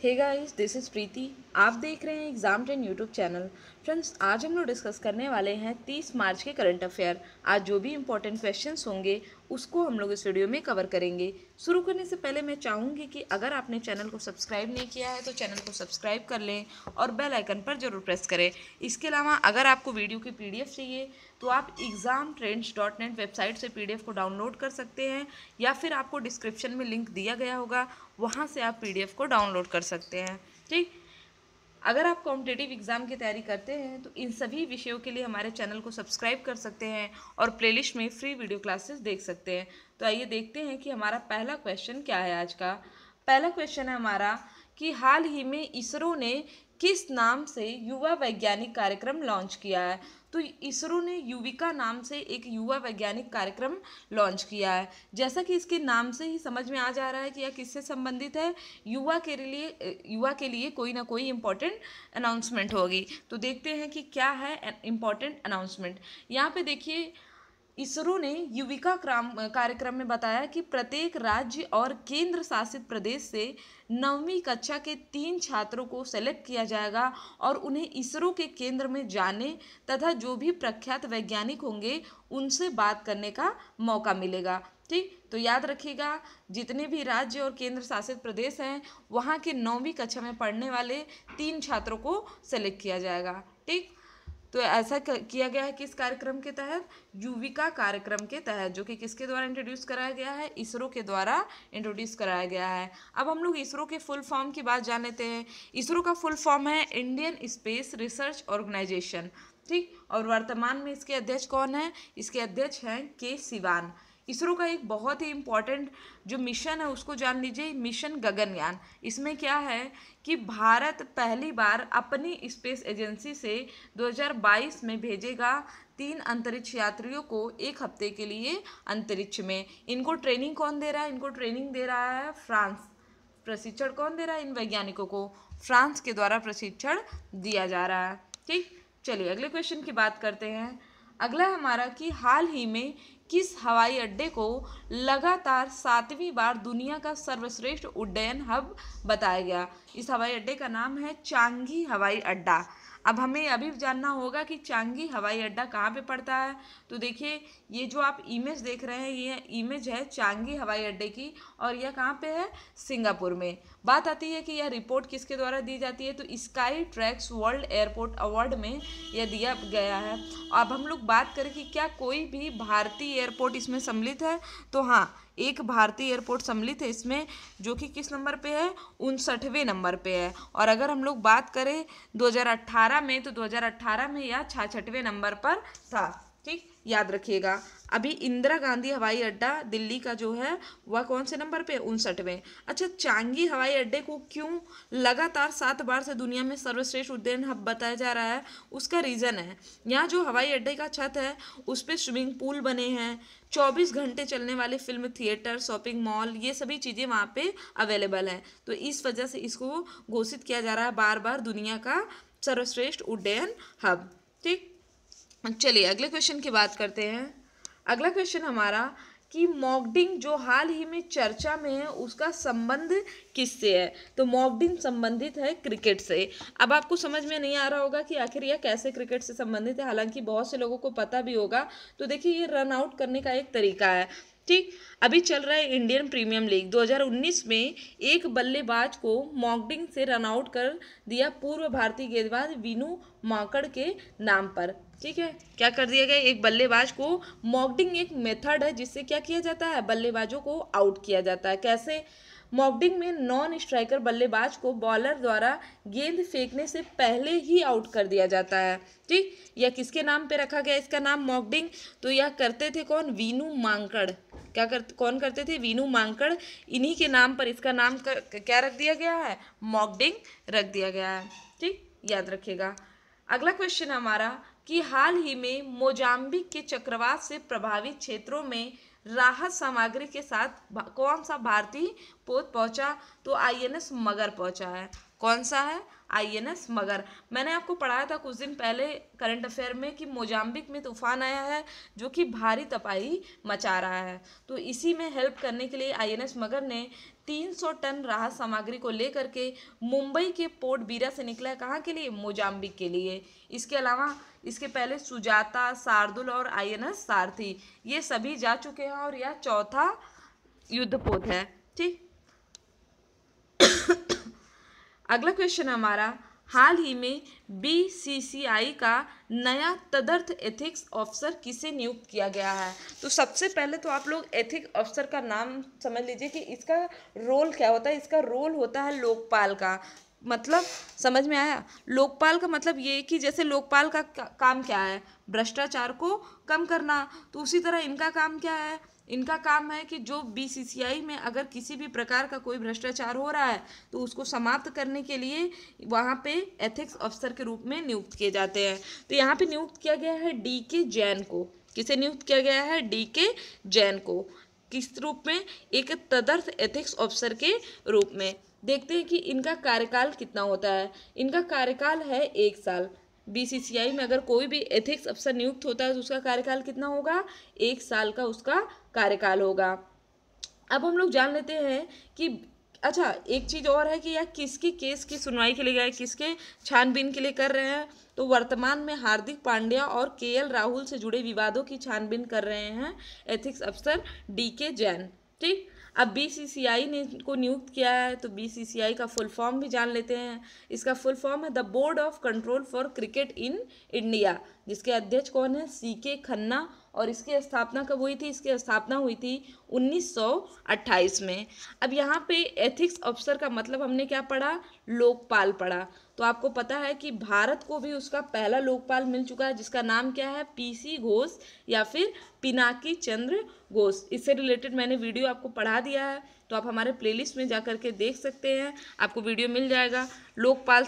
Hey guys, this is प्रीति। आप देख रहे हैं exam train YouTube channel. Friends, आज हम लोग डिस्कस करने वाले हैं 30 मार्च के करंट अफेयर। आज जो भी इंपॉर्टेंट क्वेश्चंस होंगे उसको हम लोग इस वीडियो में कवर करेंगे। शुरू करने से पहले मैं चाहूँगी कि अगर आपने चैनल को सब्सक्राइब नहीं किया है तो चैनल को सब्सक्राइब कर लें और बेल आइकन पर जरूर प्रेस करें। इसके अलावा अगर आपको वीडियो की PDF चाहिए तो आप examtrends.net वेबसाइट से PDF को डाउनलोड कर सकते हैं, या फिर आपको डिस्क्रिप्शन में लिंक दिया गया होगा, वहाँ से आप PDF को डाउनलोड कर सकते हैं। ठीक, अगर आप कॉम्पिटिटिव एग्जाम की तैयारी करते हैं तो इन सभी विषयों के लिए हमारे चैनल को सब्सक्राइब कर सकते हैं और प्लेलिस्ट में फ्री वीडियो क्लासेस देख सकते हैं। तो आइए देखते हैं कि हमारा पहला क्वेश्चन क्या है। आज का पहला क्वेश्चन है हमारा कि हाल ही में इसरो ने किस नाम से युवा वैज्ञानिक कार्यक्रम लॉन्च किया है। तो इसरो ने युविका नाम से एक युवा वैज्ञानिक कार्यक्रम लॉन्च किया है। जैसा कि इसके नाम से ही समझ में आ जा रहा है कि यह किससे संबंधित है। युवा के लिए कोई ना कोई इम्पोर्टेंट अनाउंसमेंट होगी। तो देखते हैं कि क्या है इम्पोर्टेंट अनाउंसमेंट। यहाँ पे देखिए, इसरो ने युविका कार्यक्रम में बताया कि प्रत्येक राज्य और केंद्र शासित प्रदेश से 9वीं कक्षा के 3 छात्रों को सेलेक्ट किया जाएगा और उन्हें इसरो के केंद्र में जाने तथा जो भी प्रख्यात वैज्ञानिक होंगे उनसे बात करने का मौका मिलेगा। ठीक, तो याद रखिएगा, जितने भी राज्य और केंद्र शासित प्रदेश हैं वहाँ के 9वीं कक्षा में पढ़ने वाले 3 छात्रों को सेलेक्ट किया जाएगा। ठीक, तो ऐसा किया गया है किस कार्यक्रम के तहत? युविका कार्यक्रम के तहत, जो कि किसके द्वारा इंट्रोड्यूस कराया गया है? इसरो के द्वारा इंट्रोड्यूस कराया गया है। अब हम लोग इसरो के फुल फॉर्म की बात जान लेते हैं। इसरो का फुल फॉर्म है इंडियन स्पेस रिसर्च ऑर्गेनाइजेशन। ठीक, और वर्तमान में इसके अध्यक्ष कौन है? इसके अध्यक्ष हैं के सिवान। इसरो का एक बहुत ही इम्पॉर्टेंट जो मिशन है उसको जान लीजिए, मिशन गगनयान। इसमें क्या है कि भारत पहली बार अपनी स्पेस एजेंसी से 2022 में भेजेगा 3 अंतरिक्ष यात्रियों को 1 हफ्ते के लिए अंतरिक्ष में। इनको ट्रेनिंग कौन दे रहा है? इनको ट्रेनिंग दे रहा है फ्रांस। प्रशिक्षण कौन दे रहा है इन वैज्ञानिकों को? फ्रांस के द्वारा प्रशिक्षण दिया जा रहा है। ठीक, चलिए अगले क्वेश्चन की बात करते हैं। अगला हमारा कि हाल ही में किस हवाई अड्डे को लगातार 7वीं बार दुनिया का सर्वश्रेष्ठ उड्डयन हब बताया गया। इस हवाई अड्डे का नाम है चांगी हवाई अड्डा। अब हमें अभी जानना होगा कि चांगी हवाई अड्डा कहाँ पे पड़ता है। तो देखिए, ये जो आप इमेज देख रहे हैं ये इमेज है चांगी हवाई अड्डे की, और यह कहाँ पे है? सिंगापुर में। बात आती है कि यह रिपोर्ट किसके द्वारा दी जाती है, तो sky tracks world airport award में यह दिया गया है। अब हम लोग बात करें कि क्या कोई भी भारतीय एयरपोर्ट इसमें सम्मिलित है, तो हाँ, एक भारतीय एयरपोर्ट सम्मिलित है इसमें, जो कि किस नंबर पे है? 59वें नंबर पे है। और अगर हम लोग बात करें 2018 में, तो 2018 में यह 66वें नंबर पर था। ठीक, याद रखिएगा। अभी इंदिरा गांधी हवाई अड्डा दिल्ली का जो है वह कौन से नंबर पे? 59वें। अच्छा, चांगी हवाई अड्डे को क्यों लगातार 7 बार से दुनिया में सर्वश्रेष्ठ उड्डयन हब बताया जा रहा है? उसका रीज़न है, यहाँ जो हवाई अड्डे का छत है उस पर स्विमिंग पूल बने हैं, 24 घंटे चलने वाले फिल्म थिएटर, शॉपिंग मॉल, ये सभी चीज़ें वहाँ पे अवेलेबल हैं। तो इस वजह से इसको घोषित किया जा रहा है बार बार दुनिया का सर्वश्रेष्ठ उड्डयन हब। ठीक, चलिए अगले क्वेश्चन की बात करते हैं। अगला क्वेश्चन हमारा कि मॉकड्रिल जो हाल ही में चर्चा में है उसका संबंध किससे है? तो मॉकड्रिल संबंधित है क्रिकेट से। अब आपको समझ में नहीं आ रहा होगा कि आखिर यह कैसे क्रिकेट से संबंधित है, हालांकि बहुत से लोगों को पता भी होगा। तो देखिए, ये रन आउट करने का एक तरीका है। ठीक, अभी चल रहा है इंडियन प्रीमियर लीग। 2019 में एक बल्लेबाज को मॉकड्रिल से रन आउट कर दिया पूर्व भारतीय गेंदबाज वीनू मांकड़ के नाम पर। ठीक है, क्या कर दिया गया? एक बल्लेबाज को, मॉकड्रिल एक मेथड है जिससे क्या किया जाता है? बल्लेबाजों को आउट किया जाता है। कैसे? मॉकड्रिल में नॉन स्ट्राइकर बल्लेबाज को बॉलर द्वारा गेंद फेंकने से पहले ही आउट कर दिया जाता है। ठीक, यह किसके नाम पे रखा गया इसका नाम मॉकड्रिल? तो यह करते थे कौन? वीनू मांकड़। कौन करते थे? वीनू मांकड़। इन्हीं के नाम पर इसका नाम क्या रख दिया गया है? मॉकड्रिल रख दिया गया है। ठीक, याद रखिएगा। अगला क्वेश्चन हमारा कि हाल ही में मोजाम्बिक के चक्रवात से प्रभावित क्षेत्रों में राहत सामग्री के साथ कौन सा भारतीय पोत पहुंचा? तो INS मगर पहुंचा है। कौन सा है? INS मगर। मैंने आपको पढ़ाया था कुछ दिन पहले करंट अफेयर में कि मोजाम्बिक में तूफान आया है जो कि भारी तबाही मचा रहा है, तो इसी में हेल्प करने के लिए INS मगर ने 300 टन राहत सामग्री को लेकर के मुंबई के पोर्ट बीरा से निकला है। कहाँ के लिए? मोजाम्बिक के लिए। इसके अलावा इसके पहले सुजाता, शार्दुल और INS सारथी ये सभी जा चुके हैं और यह चौथा युद्धपोत है। ठीक, अगला क्वेश्चन हमारा, हाल ही में BCCI का नया तदर्थ एथिक्स ऑफिसर किसे नियुक्त किया गया है? तो सबसे पहले तो आप लोग एथिक्स ऑफिसर का नाम समझ लीजिए कि इसका रोल क्या होता है। इसका रोल होता है लोकपाल का। मतलब समझ में आया? लोकपाल का मतलब ये कि जैसे लोकपाल का काम क्या है? भ्रष्टाचार को कम करना। तो उसी तरह इनका काम क्या है? इनका काम है कि जो BCCI में अगर किसी भी प्रकार का कोई भ्रष्टाचार हो रहा है तो उसको समाप्त करने के लिए वहाँ पे एथिक्स अफसर के रूप में नियुक्त किए जाते हैं। तो यहाँ पे नियुक्त किया गया है DK जैन को। किसे नियुक्त किया गया है? DK जैन को। किस रूप में? एक तदर्थ एथिक्स ऑफिसर के रूप में। देखते हैं कि इनका कार्यकाल कितना होता है। इनका कार्यकाल है 1 साल। BCCI में अगर कोई भी एथिक्स अफसर नियुक्त होता है तो उसका कार्यकाल कितना होगा? 1 साल का उसका कार्यकाल होगा। अब हम लोग जान लेते हैं कि अच्छा एक चीज़ और है कि यह किसकी केस की सुनवाई के लिए गए, किसके छानबीन के लिए कर रहे हैं? तो वर्तमान में हार्दिक पांड्या और KL राहुल से जुड़े विवादों की छानबीन कर रहे हैं एथिक्स अफसर DK जैन। ठीक, अब BCCI ने को नियुक्त किया है तो BCCI का फुल फॉर्म भी जान लेते हैं। इसका फुल फॉर्म है the board of control for cricket in India, जिसके अध्यक्ष कौन है? CK खन्ना। और इसकी स्थापना कब हुई थी? इसकी स्थापना हुई थी 1928 में। अब यहाँ पे एथिक्स अफसर का मतलब हमने क्या पढ़ा? लोकपाल पढ़ा। तो आपको पता है कि भारत को भी उसका पहला लोकपाल मिल चुका है जिसका नाम क्या है? PC घोष या फिर पिनाकी चंद्र घोष। इससे रिलेटेड मैंने वीडियो आपको पढ़ा दिया है, तो आप हमारे प्लेलिस्ट में जा करके देख सकते हैं, आपको वीडियो मिल जाएगा लोकपाल।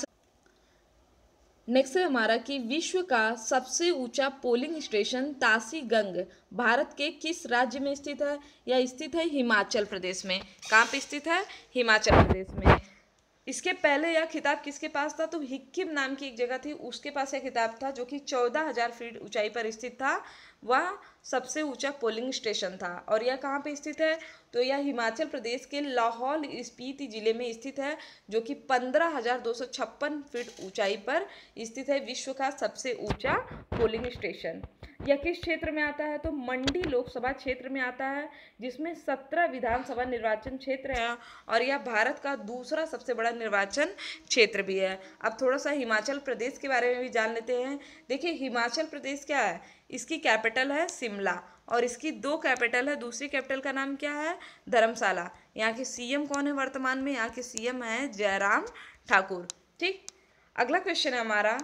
नेक्स्ट है हमारा कि विश्व का सबसे ऊंचा पोलिंग स्टेशन तासी गंग भारत के किस राज्य में स्थित है? यह स्थित है हिमाचल प्रदेश में। कहाँ पे स्थित है? हिमाचल प्रदेश में। इसके पहले यह खिताब किसके पास था? तो हिक्किम नाम की एक जगह थी, उसके पास यह खिताब था जो कि 14,000 फीट ऊंचाई पर स्थित था। वह सबसे ऊंचा पोलिंग स्टेशन था। और यह कहाँ पे स्थित है? तो यह हिमाचल प्रदेश के लाहौल स्पीति जिले में स्थित है जो कि 15,256 फीट ऊंचाई पर स्थित है। विश्व का सबसे ऊंचा पोलिंग स्टेशन। यह किस क्षेत्र में आता है? तो मंडी लोकसभा क्षेत्र में आता है, जिसमें 17 विधानसभा निर्वाचन क्षेत्र है और यह भारत का दूसरा सबसे बड़ा निर्वाचन क्षेत्र भी है। अब थोड़ा सा हिमाचल प्रदेश के बारे में भी जान लेते हैं। देखिए हिमाचल प्रदेश क्या है? इसकी कैपिटल है शिमला और इसकी 2 कैपिटल है। दूसरी कैपिटल का नाम क्या है? धर्मशाला। यहाँ के CM कौन है वर्तमान में? यहाँ के CM है जयराम ठाकुर। ठीक, अगला क्वेश्चन है हमारा,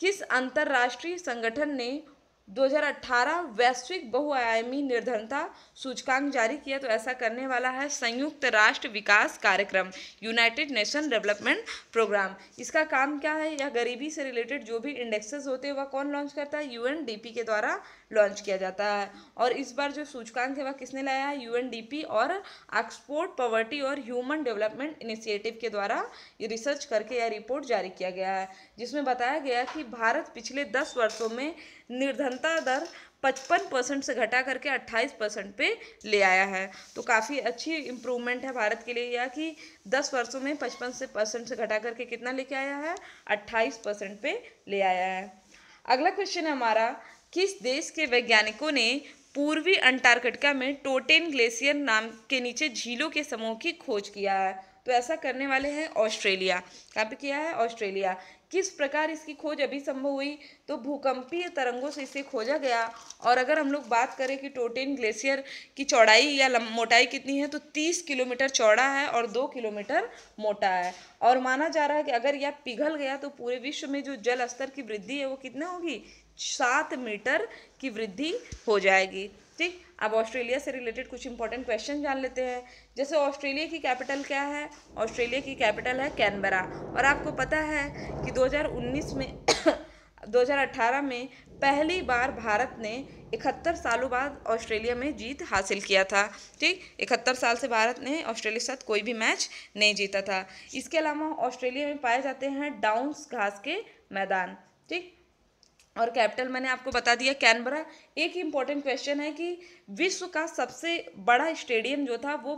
किस अंतरराष्ट्रीय संगठन ने 2018 वैश्विक बहुआयामी निर्धनता सूचकांक जारी किया? तो ऐसा करने वाला है संयुक्त राष्ट्र विकास कार्यक्रम, यूनाइटेड नेशन डेवलपमेंट प्रोग्राम। इसका काम क्या है? यह गरीबी से रिलेटेड जो भी इंडेक्सेस होते हैं वह कौन लॉन्च करता है? UNDP के द्वारा लॉन्च किया जाता है। और इस बार जो सूचकांक है वह किसने लाया है? UNDP और ऑक्सफोर्ड पॉवर्टी और ह्यूमन डेवलपमेंट इनिशिएटिव के द्वारा ये रिसर्च करके यह रिपोर्ट जारी किया गया है, जिसमें बताया गया कि भारत पिछले 10 वर्षों में निर्धनता दर 55% से घटा करके 28% पे ले आया है। तो काफ़ी अच्छी इम्प्रूवमेंट है भारत के लिए यह कि 10 वर्षों में 55% से घटा करके कितना लेके आया है? 28% पे ले आया है। अगला क्वेश्चन है हमारा, किस देश के वैज्ञानिकों ने पूर्वी अंटार्कटिका में टोटेन ग्लेशियर नाम के नीचे झीलों के समूह की खोज किया है? तो ऐसा करने वाले हैं ऑस्ट्रेलिया। कहाँ पे किया है? ऑस्ट्रेलिया। किस प्रकार इसकी खोज अभी संभव हुई? तो भूकंपीय तरंगों से इसे खोजा गया। और अगर हम लोग बात करें कि टोटेन ग्लेशियर की चौड़ाई या मोटाई कितनी है, तो 30 किलोमीटर चौड़ा है और 2 किलोमीटर मोटा है। और माना जा रहा है कि अगर यह पिघल गया तो पूरे विश्व में जो जल स्तर की वृद्धि है वो कितना होगी? 7 मीटर की वृद्धि हो जाएगी। ठीक, अब ऑस्ट्रेलिया से रिलेटेड कुछ इंपॉर्टेंट क्वेश्चन जान लेते हैं। जैसे ऑस्ट्रेलिया की कैपिटल क्या है? ऑस्ट्रेलिया की कैपिटल है कैनबरा। और आपको पता है कि 2019 में 2018 में पहली बार भारत ने 71 सालों बाद ऑस्ट्रेलिया में जीत हासिल किया था। ठीक, 71 साल से भारत ने ऑस्ट्रेलिया के साथ कोई भी मैच नहीं जीता था। इसके अलावा ऑस्ट्रेलिया में पाए जाते हैं डाउन्स घास के मैदान। ठीक, और कैपिटल मैंने आपको बता दिया कैनबरा। एक इम्पॉर्टेंट क्वेश्चन है कि विश्व का सबसे बड़ा स्टेडियम जो था वो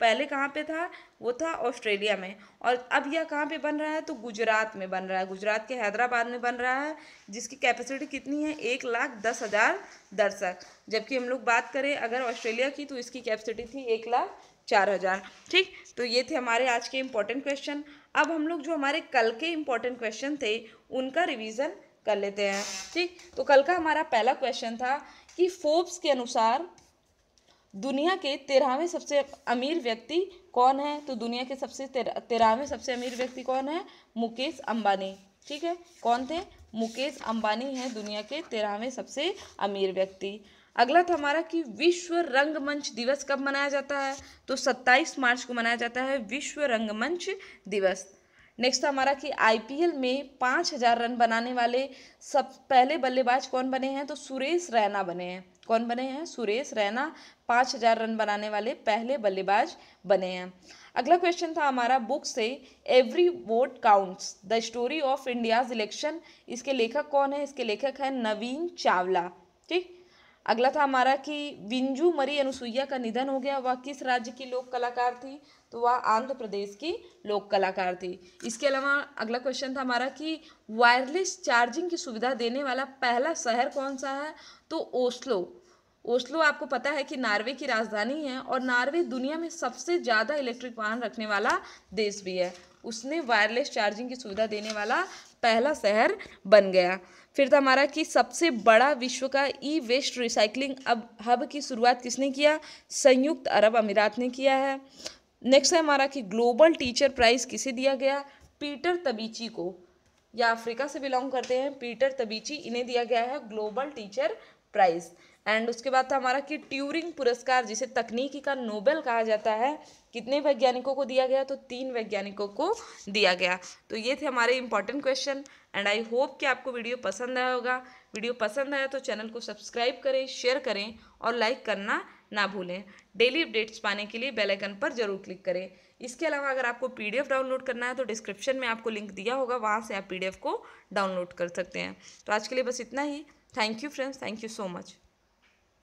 पहले कहाँ पे था, वो था ऑस्ट्रेलिया में, और अब यह कहाँ पे बन रहा है, तो गुजरात में बन रहा है, गुजरात के हैदराबाद में बन रहा है, जिसकी कैपेसिटी कितनी है, 1,10,000 दर्शक। जबकि हम लोग बात करें अगर ऑस्ट्रेलिया की तो इसकी कैपेसिटी थी 1,04,000। ठीक, तो ये थे हमारे आज के इम्पोर्टेंट क्वेश्चन। अब हम लोग जो हमारे कल के इम्पोर्टेंट क्वेश्चन थे उनका रिवीजन कर लेते हैं। ठीक, तो कल का हमारा पहला क्वेश्चन था कि फोर्ब्स के अनुसार दुनिया के 13वें सबसे अमीर व्यक्ति कौन है। तो दुनिया के सबसे 13वें सबसे अमीर व्यक्ति कौन है, मुकेश अंबानी। ठीक है, कौन थे, मुकेश अंबानी हैं दुनिया के 13वें सबसे अमीर व्यक्ति। अगला था हमारा कि विश्व रंगमंच दिवस कब मनाया जाता है, तो 27 मार्च को मनाया जाता है विश्व रंगमंच दिवस। नेक्स्ट हमारा कि आईपीएल में 5,000 रन बनाने वाले सब पहले बल्लेबाज कौन बने हैं, तो सुरेश रैना बने हैं। कौन बने हैं, सुरेश रैना 5,000 रन बनाने वाले पहले बल्लेबाज बने हैं। अगला क्वेश्चन था हमारा बुक से every vote counts the story of India's election. इसके लेखक कौन है, इसके लेखक है नवीन चावला। ठीक, अगला था हमारा कि विंजू मरी अनुसुईया का निधन हो गया, वह किस राज्य की लोक कलाकार थी, तो वह आंध्र प्रदेश की लोक कलाकार थी। इसके अलावा अगला क्वेश्चन था हमारा कि वायरलेस चार्जिंग की सुविधा देने वाला पहला शहर कौन सा है, तो ओस्लो। ओस्लो आपको पता है कि नॉर्वे की राजधानी है, और नॉर्वे दुनिया में सबसे ज़्यादा इलेक्ट्रिक वाहन रखने वाला देश भी है। उसने वायरलेस चार्जिंग की सुविधा देने वाला पहला शहर बन गया। फिर था हमारा कि सबसे बड़ा विश्व का ई वेस्ट रिसाइकलिंग हब की शुरुआत किसने किया, संयुक्त अरब अमीरात ने किया है। नेक्स्ट है हमारा कि ग्लोबल टीचर प्राइज़ किसे दिया गया, पीटर तबीची को। या अफ्रीका से बिलोंग करते हैं पीटर तबीची, इन्हें दिया गया है ग्लोबल टीचर प्राइज़। एंड उसके बाद था हमारा कि ट्यूरिंग पुरस्कार जिसे तकनीकी का नोबेल कहा जाता है, कितने वैज्ञानिकों को दिया गया, तो 3 वैज्ञानिकों को दिया गया। तो ये थे हमारे important question and I hope कि आपको वीडियो पसंद आया होगा। वीडियो पसंद आया तो चैनल को सब्सक्राइब करें, शेयर करें और लाइक करना ना भूलें। डेली अपडेट्स पाने के लिए बेल आइकन पर जरूर क्लिक करें। इसके अलावा अगर आपको पीडीएफ डाउनलोड करना है तो डिस्क्रिप्शन में आपको लिंक दिया होगा, वहाँ से आप पीडीएफ को डाउनलोड कर सकते हैं। तो आज के लिए बस इतना ही। Thank you friends, thank you so much.